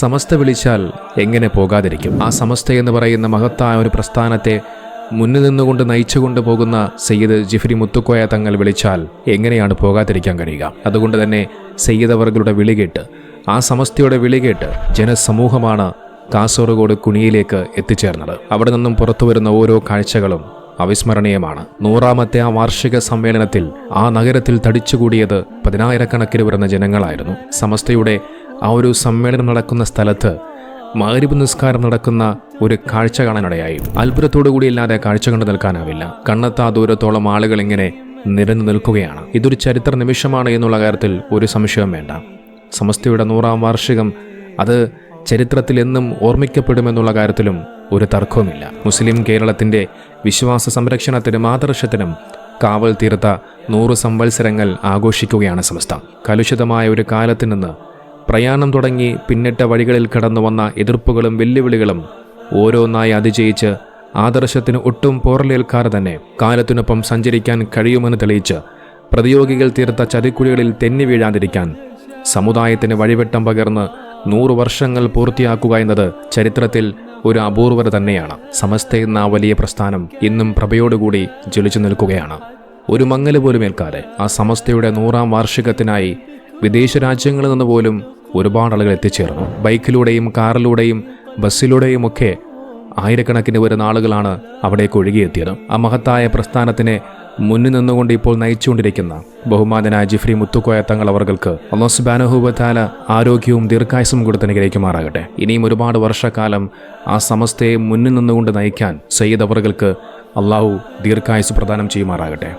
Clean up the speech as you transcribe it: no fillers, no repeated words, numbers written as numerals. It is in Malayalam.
സമസ്ത വിളിച്ചാൽ എങ്ങനെ പോകാതിരിക്കും? ആ സമസ്ത എന്ന് പറയുന്ന മഹത്തായ ഒരു പ്രസ്ഥാനത്തെ മുന്നിൽ നിന്നുകൊണ്ട് നയിച്ചുകൊണ്ട് പോകുന്ന സയ്യിദ് ജിഫ്രി മുത്തുക്കോയ തങ്ങൾ വിളിച്ചാൽ എങ്ങനെയാണ് പോകാതിരിക്കാൻ കഴിയുക? അതുകൊണ്ട് തന്നെ സയ്യിദ് അവറുകളുടെ വിളികേട്ട്, ആ സമസ്തയുടെ വിളികേട്ട് ജനസമൂഹമാണ് കാസർഗോഡ് കുണിയിലേക്ക് എത്തിച്ചേർന്നത്. അവിടെ നിന്നും പുറത്തു വരുന്ന ഓരോ കാഴ്ചകളും അവിസ്മരണീയമാണ്. 100ാമത്തെ ആ വാർഷിക സമ്മേളനത്തിൽ ആ നഗരത്തിൽ തടിച്ചുകൂടിയത് 10,000-കണക്കിന് വരുന്ന ജനങ്ങളായിരുന്നു. സമസ്തയുടെ ആ ഒരു സമ്മേളനം നടക്കുന്ന സ്ഥലത്ത് മഗ്‌രിബ് നിസ്കാരം നടക്കുന്ന ഒരു കാഴ്ച കാണാനിടയായി. അത്ഭുതത്തോടുകൂടിയില്ലാതെ കാഴ്ച കണ്ടു നിൽക്കാനാവില്ല. കണ്ണെത്താ ദൂരത്തോളം ആളുകൾ ഇങ്ങനെ നിരന്നു നിൽക്കുകയാണ്. ഇതൊരു ചരിത്ര നിമിഷമാണ് എന്നുള്ള കാര്യത്തിൽ ഒരു സംശയവും വേണ്ട. സമസ്തയുടെ 100ാം വാർഷികം അത് ചരിത്രത്തിൽ എന്നും ഓർമ്മിക്കപ്പെടുമെന്നുള്ള കാര്യത്തിലും ഒരു തർക്കവുമില്ല. മുസ്ലിം കേരളത്തിൻ്റെ വിശ്വാസ സംരക്ഷണത്തിനും ആദർശത്തിനും കാവൽ തീർത്ത 100 സംവത്സരങ്ങൾ ആഘോഷിക്കുകയാണ് സമസ്ത. കലുഷിതമായ ഒരു കാലത്ത് നിന്ന് പ്രയാണം തുടങ്ങി പിന്നിട്ട വഴികളിൽ കടന്നു വന്ന എതിർപ്പുകളും വെല്ലുവിളികളും ഓരോന്നായി അതിജയിച്ച് ആദർശത്തിന് ഒട്ടും പോറലേൽക്കാതെ തന്നെ കാലത്തിനൊപ്പം സഞ്ചരിക്കാൻ കഴിയുമെന്ന് തെളിയിച്ച് പ്രതിയോഗികൾ തീർത്ത ചതിക്കുഴികളിൽ തെന്നി വീഴാതിരിക്കാൻ സമുദായത്തിന് വഴിവെട്ടം പകർന്ന് 100 വർഷങ്ങൾ പൂർത്തിയാക്കുക എന്നത് ചരിത്രത്തിൽ ഒരു അപൂർവത തന്നെയാണ്. സമസ്ത എന്ന വലിയ പ്രസ്ഥാനം ഇന്നും പ്രഭയോടുകൂടി ജ്വലിച്ചു നിൽക്കുകയാണ്. ഒരു മങ്ങല് പോലും ഏൽക്കാതെ ആ സമസ്തയുടെ 100ാം വാർഷികത്തിനായി വിദേശ രാജ്യങ്ങളിൽ നിന്ന് പോലും ഒരുപാട് ആളുകൾ എത്തിച്ചേർന്നു. ബൈക്കിലൂടെയും കാറിലൂടെയും ബസ്സിലൂടെയും ഒക്കെ ആയിരക്കണക്കിന് വരുന്ന ആളുകളാണ് അവിടേക്ക് ഒഴുകിയെത്തിയത്. ആ മഹത്തായ പ്രസ്ഥാനത്തിനെ മുന്നിൽ നിന്നുകൊണ്ട് ഇപ്പോൾ നയിച്ചുകൊണ്ടിരിക്കുന്ന ബഹുമാനനായ ജിഫ്രി മുത്തുക്കോയ തങ്ങൾ അവർക്ക് അല്ലാഹു സുബ്ഹാനഹു വ തആല ആരോഗ്യവും ദീർഘായുസ്സും കൊടുത്ത് അനുഗ്രഹിക്കുമാറാകട്ടെ. ഇനിയും ഒരുപാട് വർഷക്കാലം ആ സമസ്തയെ മുന്നിൽ നിന്നുകൊണ്ട് നയിക്കാൻ സയ്യിദ് അവർക്ക് അല്ലാഹു ദീർഘായുസ്സ് പ്രദാനം ചെയ്യുമാറാകട്ടെ.